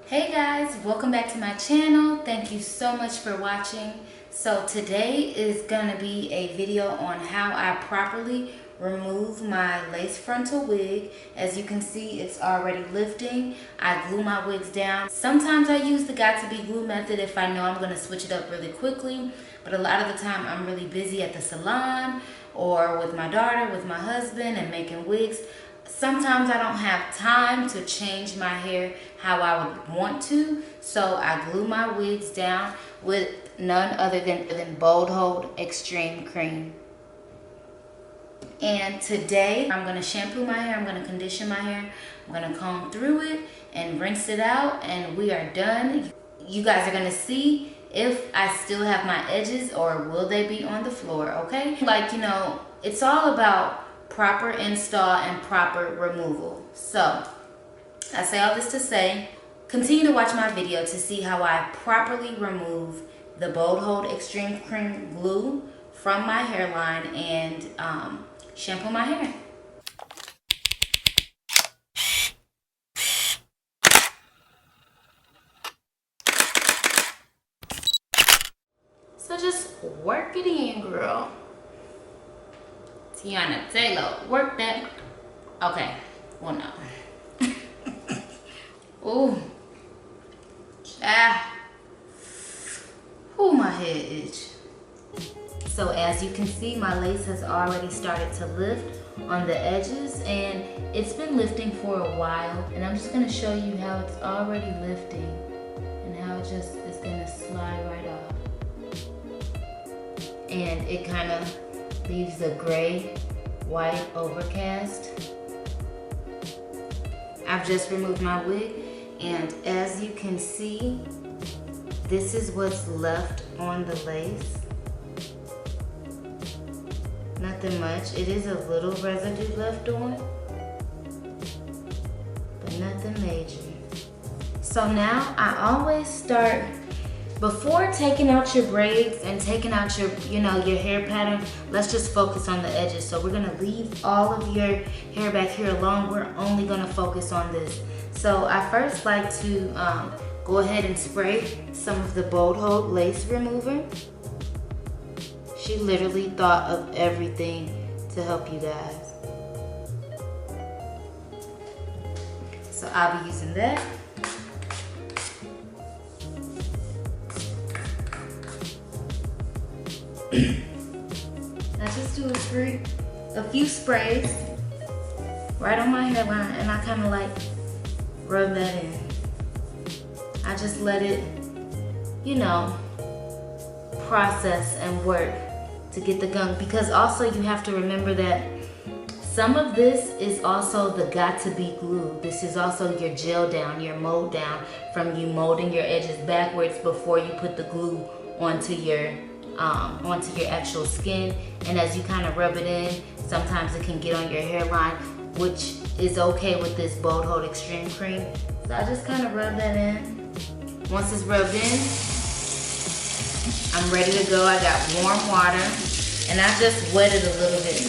Hey guys, welcome back to my channel. Thank you so much for watching. So today is gonna be a video on how I properly remove my lace frontal wig. As you can see, it's already lifting. I glue my wigs down. Sometimes I use the got to be glue method if I know I'm gonna switch it up really quickly, but a lot of the time I'm really busy at the salon or with my daughter, with my husband, and making wigs. Sometimes I don't have time to change my hair how I would want to, so I glue my wigs down with none other than Bold Hold Extreme Cream. And today I'm going to shampoo my hair, I'm going to condition my hair, I'm going to comb through it and rinse it out, and we are done. You guys are going to see if I still have my edges or will they be on the floor, okay? Like, you know, it's all about proper install and proper removal. So I say all this to say, continue to watch my video to see how I properly remove the Bold Hold Extreme Cream glue from my hairline and shampoo my hair. So just work it in, girl. Tiana Taylor, work that. Okay, well no. Ooh. Ah. Ooh, my head itch. So as you can see, my lace has already started to lift on the edges, and it's been lifting for a while. And I'm just gonna show you how it's already lifting and how it just is gonna slide right off. And it kind of leaves a gray, white overcast. I've just removed my wig, and as you can see, this is what's left on the lace. Nothing much. It is a little residue left on, but nothing major. So now I always start, before taking out your braids and taking out your, your hair pattern, let's just focus on the edges. So we're gonna leave all of your hair back here alone. We're only gonna focus on this. So I first like to go ahead and spray some of the Bold Hold lace remover. She literally thought of everything to help you guys. So I'll be using that. I just do a few sprays right on my hairline, and I kind of like rub that in. I just let it, process and work to get the gunk, because also you have to remember that some of this is also the got to be glue. This is also your gel down, your mold down from you molding your edges backwards before you put the glue onto your actual skin. And as you kind of rub it in, sometimes it can get on your hairline, which is okay with this Bold Hold Extreme Cream. So I just kind of rub that in. Once it's rubbed in, I'm ready to go. I got warm water, and I just wet it a little bit.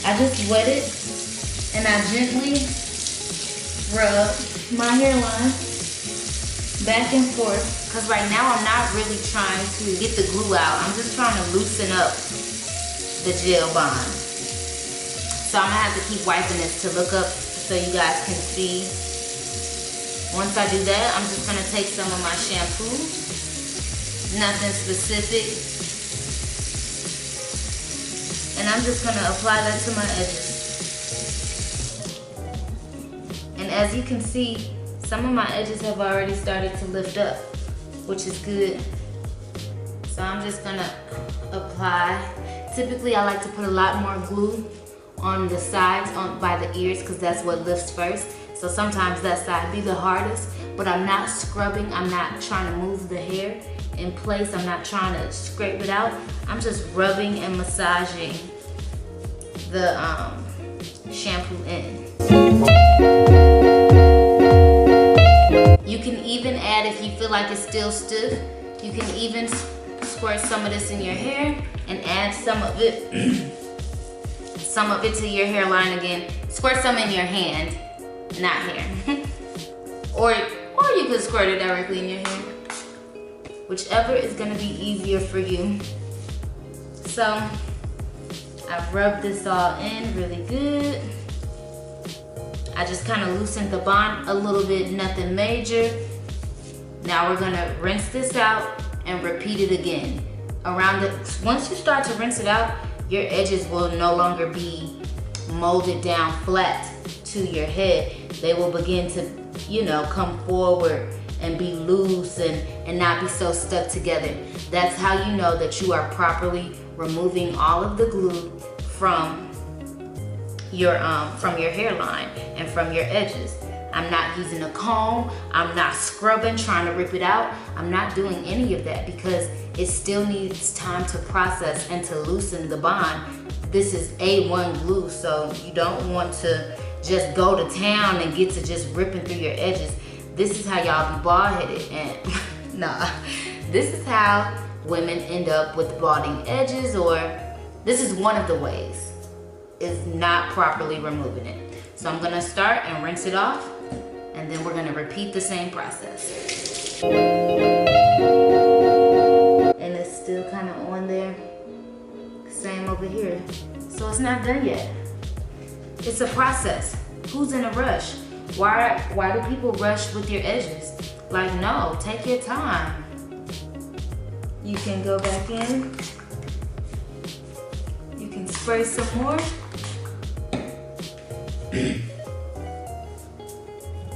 I just wet it, and I gently rub my hairline back and forth, because right now I'm not really trying to get the glue out. I'm just trying to loosen up the gel bond. So I'm gonna have to keep wiping this to look up so you guys can see. Once I do that, I'm just gonna take some of my shampoo. Nothing specific. And I'm just gonna apply that to my edges. And as you can see, some of my edges have already started to lift up, which is good. So I'm just gonna apply. Typically, I like to put a lot more glue on the sides, by the ears, because that's what lifts first. So sometimes that side be the hardest, but I'm not scrubbing. I'm not trying to move the hair in place. I'm not trying to scrape it out. I'm just rubbing and massaging the shampoo in. You can even add, if you feel like it's still stiff, you can even squirt some of this in your hair and add some of it to your hairline again. Squirt some in your hand, not hair. or you could squirt it directly in your hair. Whichever is gonna be easier for you. So I've rubbed this all in really good. I just kind of loosened the bond a little bit, nothing major. Now we're gonna rinse this out and repeat it again. Once you start to rinse it out, your edges will no longer be molded down flat to your head. They will begin to, you know, come forward and be loose and not be so stuck together. That's how you know that you are properly removing all of the glue from your hairline and from your edges. I'm not using a comb, I'm not scrubbing, trying to rip it out. I'm not doing any of that because it still needs time to process and to loosen the bond. This is A1 glue, so you don't want to just go to town and get to just ripping through your edges. This is how y'all be bald-headed, and nah. This is how women end up with balding edges, or this is one of the ways, is not properly removing it. So I'm gonna start and rinse it off, and then we're gonna repeat the same process. And it's still kind of on there. Same over here. So it's not done yet. It's a process. Who's in a rush? Why do people rush with your edges? Like, no, take your time. You can go back in. You can spray some more.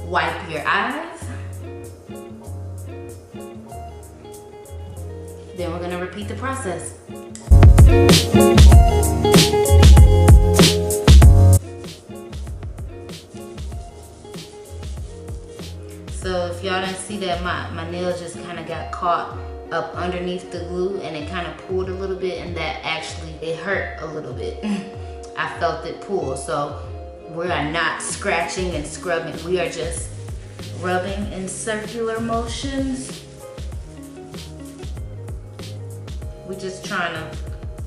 Wipe your eyes. Then we're gonna repeat the process. So if y'all didn't see that, my nail just kind of got caught up underneath the glue and it kind of pulled a little bit, and that actually, it hurt a little bit. I felt it pull. So we are not scratching and scrubbing. We are just rubbing in circular motions. We're just trying to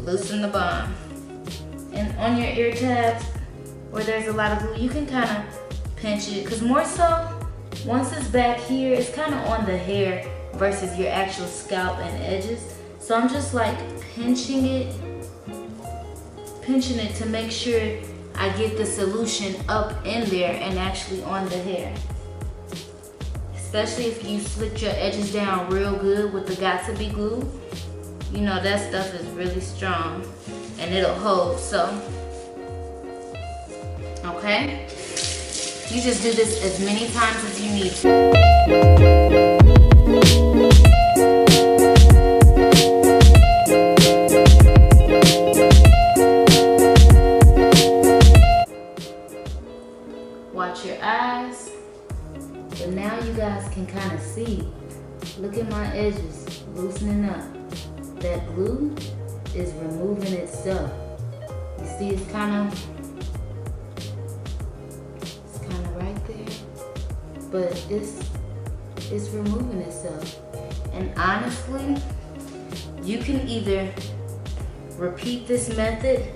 loosen the bond. And on your ear tabs, where there's a lot of glue, you can kind of pinch it, because more so, once it's back here, it's kind of on the hair versus your actual scalp and edges. So I'm just like pinching it to make sure I get the solution up in there and actually on the hair. Especially if you slicked your edges down real good with the Got2b glue. You know that stuff is really strong and it'll hold, so. Okay? You just do this as many times as you need to. Watch your eyes. But now you guys can kind of see. Look at my edges loosening up. That glue is removing itself. You see it's kind of right there, but it's removing itself. And honestly, you can either repeat this method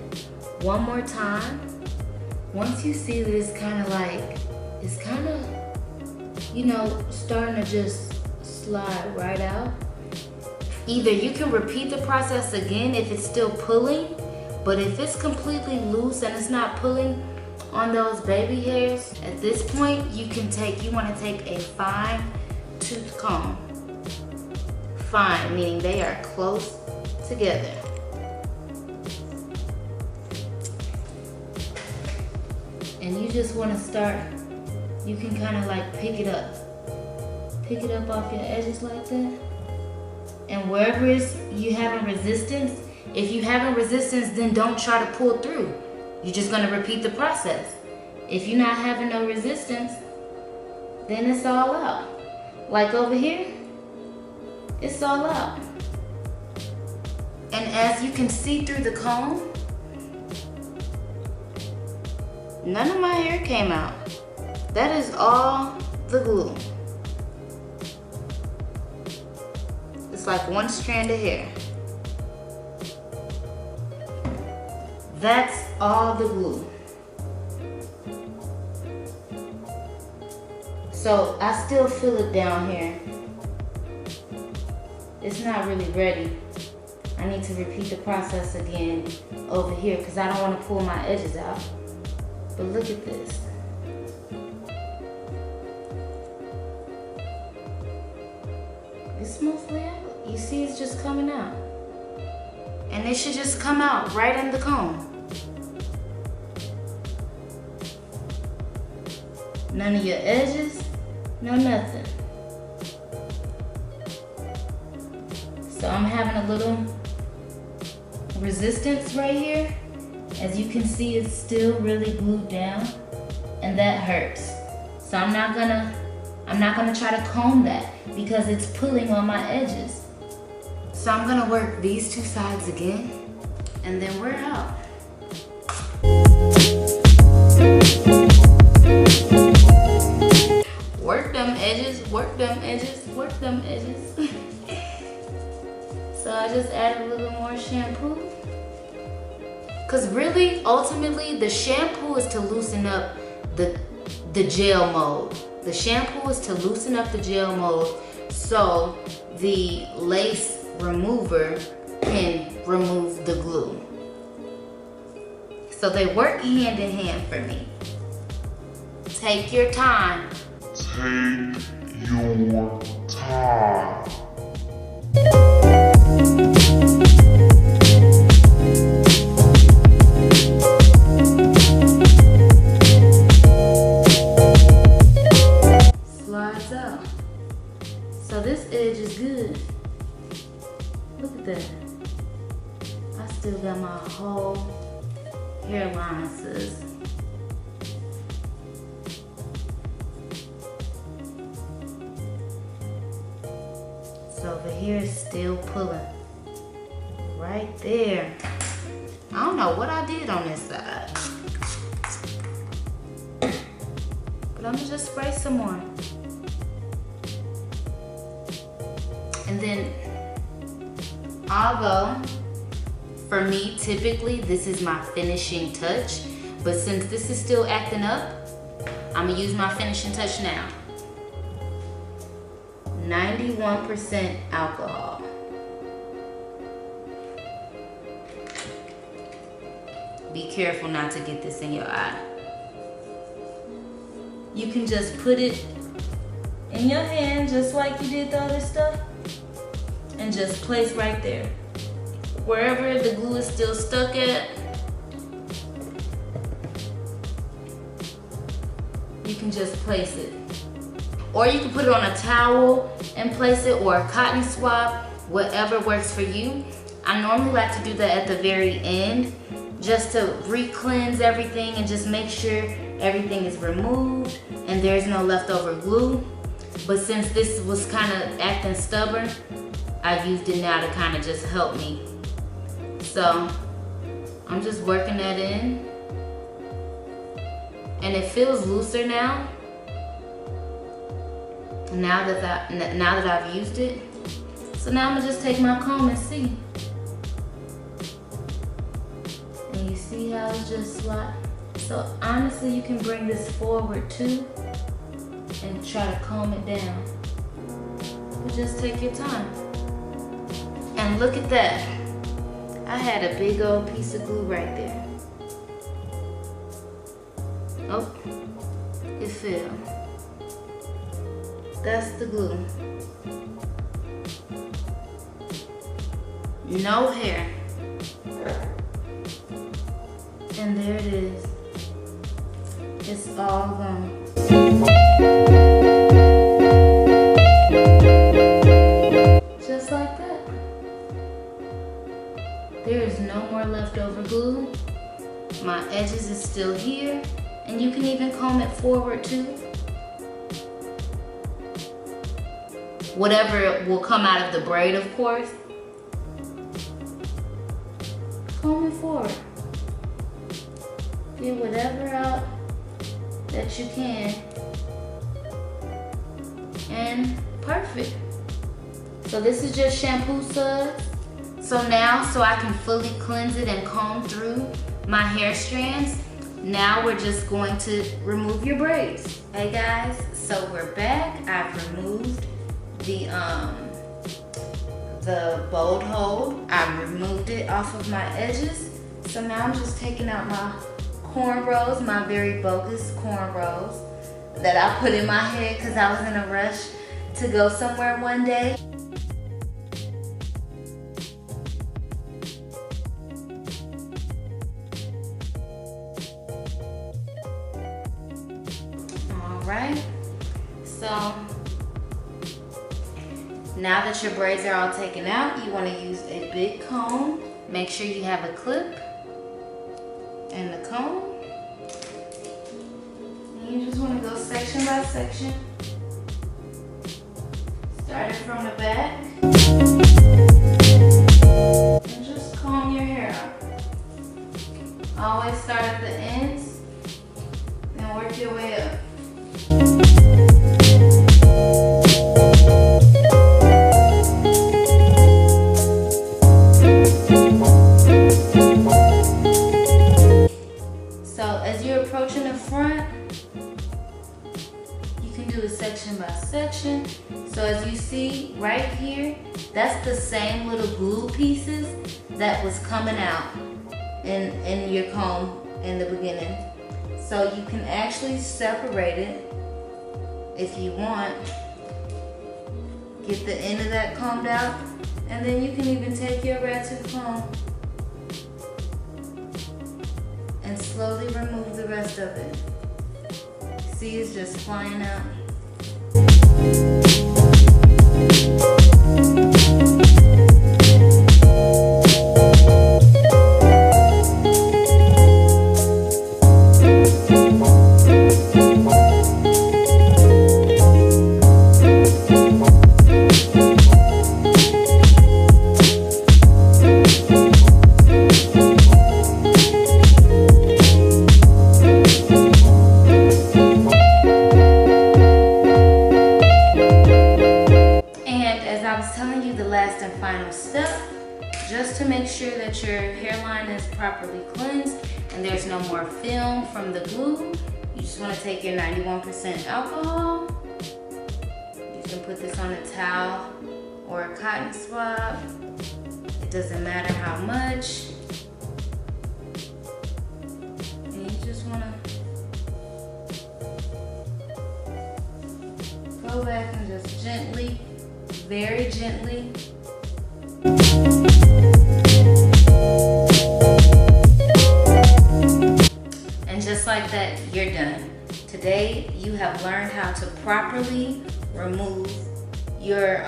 one more time. Once you see that it's kind of, you know, starting to just slide right out. Either you can repeat the process again if it's still pulling, but if it's completely loose and it's not pulling on those baby hairs, at this point you want to take a fine tooth comb. Fine, meaning they are close together. And you just want to start, you can kind of like pick it up off your edges like that. And wherever you having resistance, if you having resistance, then don't try to pull through. You're just gonna repeat the process. If you're not having no resistance, then it's all out. Like over here, it's all out. And as you can see through the comb, none of my hair came out. That is all the glue. It's like one strand of hair. that's all the glue. So I still feel it down here. It's not really ready. I need to repeat the process again over here because I don't want to pull my edges out. But look at this. It's mostly out. You see it's just coming out. And it should just come out right in the comb. None of your edges, no nothing. So I'm having a little resistance right here. As you can see, it's still really glued down and that hurts. So I'm not gonna try to comb that because it's pulling on my edges. So I'm gonna work these two sides again and then we're out. Work them edges, work them edges, work them edges. So I just add a little more shampoo. Cause really, ultimately, the shampoo is to loosen up the gel mold. The shampoo is to loosen up the gel mold so the lace remover can remove the glue. So they work hand in hand for me. Take your time. Take your time. Slides out. So this edge is good. Look at that. I still got my whole hairline, sis. So over here is still pulling. Right there. I don't know what I did on this side. But I'm gonna just spray some more. And then, although for me, typically this is my finishing touch, but since this is still acting up, I'm gonna use my finishing touch now. 91% alcohol. Be careful not to get this in your eye. You can just put it in your hand just like you did the other stuff and just place right there. Wherever the glue is still stuck at, you can just place it. Or you can put it on a towel and place it, or a cotton swab, whatever works for you. I normally like to do that at the very end, just to re-cleanse everything and just make sure everything is removed and there's no leftover glue. But since this was kind of acting stubborn, I used it now to kind of just help me. So I'm just working that in. And it feels looser now. Now that I've used it. So now I'm gonna just take my comb and see. And you see how it's just slide. So honestly, you can bring this forward too and try to comb it down. But just take your time. And look at that. I had a big old piece of glue right there. Oh, it fell. That's the glue. No hair. And there it is. It's all gone. Just like that. There is no more leftover glue. My edges is still here. And you can even comb it forward too. Whatever will come out of the braid, of course. Comb it forward. Get whatever out that you can. And perfect. So this is just shampoo suds. So now, so I can fully cleanse it and comb through my hair strands. Now we're just going to remove your braids. Hey guys, so we're back. I've removed the bold hold. I removed it off of my edges. So now I'm just taking out my cornrows, my very bogus cornrows that I put in my head because I was in a rush to go somewhere one day. Alright, so now that your braids are all taken out, you want to use a big comb. Make sure you have a clip and the comb. And you just want to go section by section. Start it from the back. And just comb your hair out. Always start at the ends and work your way up. Approaching the front, you can do it section by section. So as you see right here, that's the same little glue pieces that was coming out in your comb in the beginning. So you can actually separate it if you want. Get the end of that combed out, and then you can even take your ratchet comb and slowly remove the rest of it. See, it's just flying out. Just to make sure that your hairline is properly cleansed and there's no more film from the glue, you just want to take your 91% alcohol. You can put this on a towel or a cotton swab. It doesn't matter how much. And you just want to go back and just gently, very gently, and just like that, you're done. Today, you have learned how to properly remove your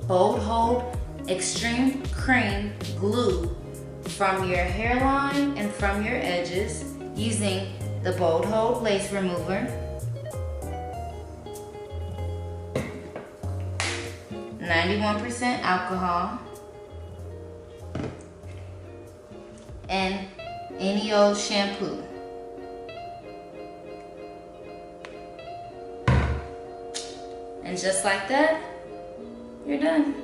bold hold extreme cream glue from your hairline and from your edges using the bold hold lace remover, 91% alcohol, and any old shampoo. And just like that, you're done.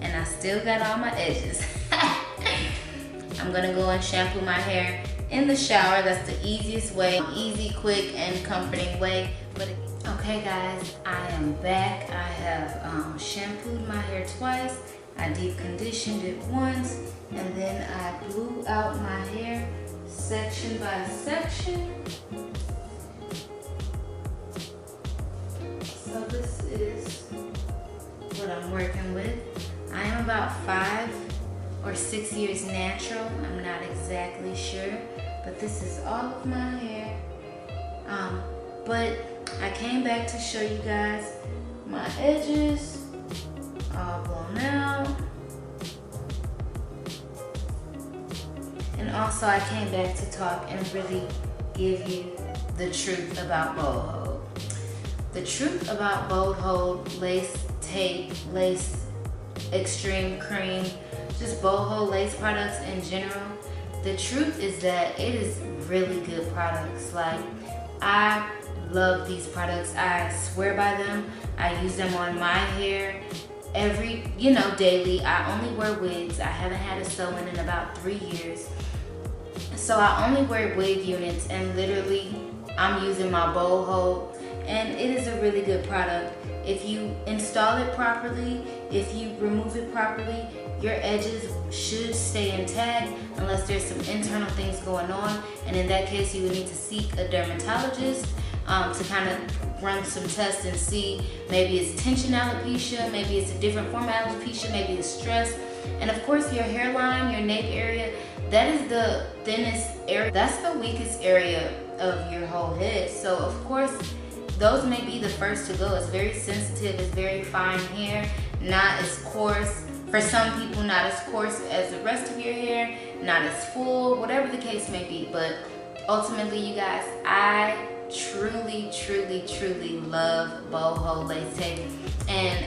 And I still got all my edges. I'm gonna go and shampoo my hair in the shower. That's the easiest way, easy, quick, and comforting way. But okay guys, I am back. I have shampooed my hair twice. I deep conditioned it once, and then I blew out my hair section by section. So this is what I'm working with. I am about 5 or 6 years natural. I'm not exactly sure, but this is all of my hair. But I came back to show you guys my edges all blown out. And also I came back to talk and really give you the truth about bold hold. The truth about bold hold, lace tape, lace extreme cream, just bold hold lace products in general. The truth is that it is really good products. Like, I love these products. I swear by them. I use them on my hair every, daily. I only wear wigs. I haven't had a sew-in in about 3 years. So I only wear wig units, and literally I'm using my boho, and it is a really good product. If you install it properly, if you remove it properly, your edges should stay intact unless there's some internal things going on. And in that case, you would need to seek a dermatologist to kind of run some tests and see maybe it's tension alopecia, maybe it's a different form of alopecia, maybe it's stress. And of course, your hairline, your nape area, that is the thinnest area. That's the weakest area of your whole head. So of course, those may be the first to go. It's very sensitive, it's very fine hair, not as coarse. For some people, not as coarse as the rest of your hair, not as full, whatever the case may be. But ultimately, you guys, I truly, truly, truly love boho latex. And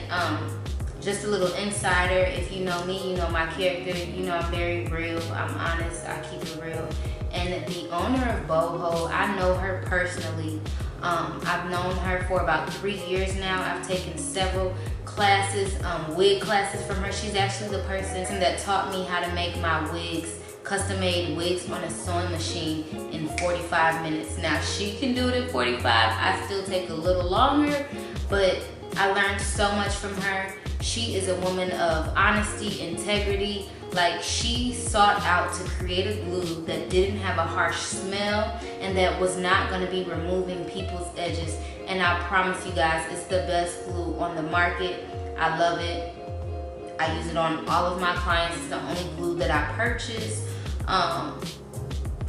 just a little insider, if you know me, you know my character, you know I'm very real, I'm honest, I keep it real. And the owner of boho, I know her personally. I've known her for about 3 years now. I've taken several classes, wig classes from her. She's actually the person that taught me how to make my wigs, custom-made wigs on a sewing machine in 45 minutes. Now, she can do it in 45. I still take a little longer, but I learned so much from her. She is a woman of honesty, integrity. Like, she sought out to create a glue that didn't have a harsh smell and that was not going to be removing people's edges. And I promise you guys, it's the best glue on the market. I love it. I use it on all of my clients. It's the only glue that I purchase.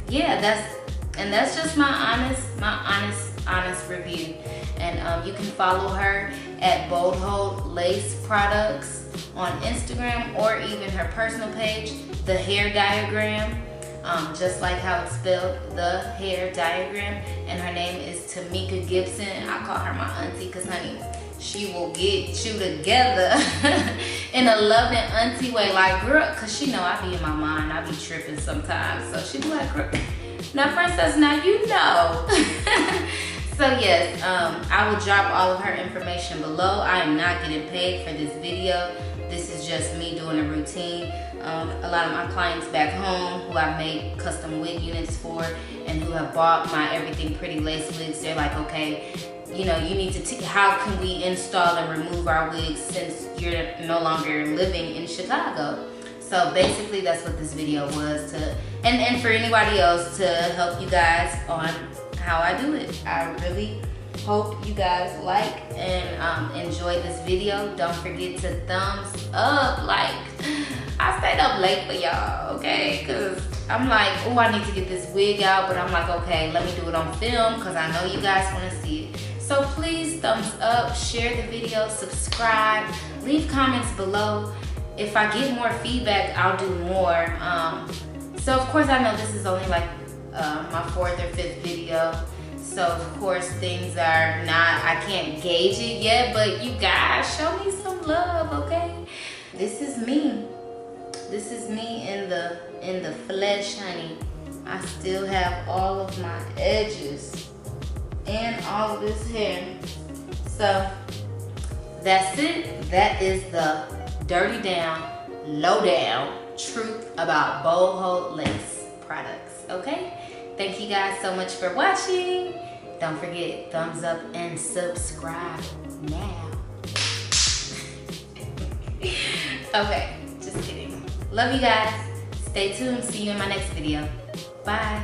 Yeah, that's just my honest review. And you can follow her at Boho Lace Products on Instagram, or even her personal page, The Hair Diagram, just like how it's spelled, The Hair Diagram. And her name is Tamika Gibson. I call her my auntie because, honey, she will get you together in a loving auntie way. Like, girl, because she know I be in my mind, I be tripping sometimes. So she be like, girl, now princess, now you know. So yes, I will drop all of her information below. I am not getting paid for this video. This is just me doing a routine. A lot of my clients back home who I've made custom wig units for and who have bought my Everything Pretty lace wigs, they're like, okay, you need to, how can we install and remove our wigs since you're no longer living in Chicago? So basically that's what this video was, and for anybody else, to help you guys on how I do it. I really hope you guys like and enjoy this video. Don't forget to thumbs up. Like, I stayed up late for y'all, okay? Because I'm like, oh, I need to get this wig out, but I'm like, okay, let me do it on film because I know you guys want to see it. So please thumbs up, share the video, subscribe, leave comments below. If I get more feedback, I'll do more. So of course, I know this is only like my 4th or 5th video. So of course things are not, I can't gauge it yet, but you guys show me some love, okay? This is me. This is me in the flesh, honey. I still have all of my edges and all of this hair. So that's it. That is the dirty down, low down truth about boho lace products, okay? Thank you guys so much for watching. Don't forget, thumbs up and subscribe now. Okay, just kidding. Love you guys. Stay tuned. See you in my next video. Bye.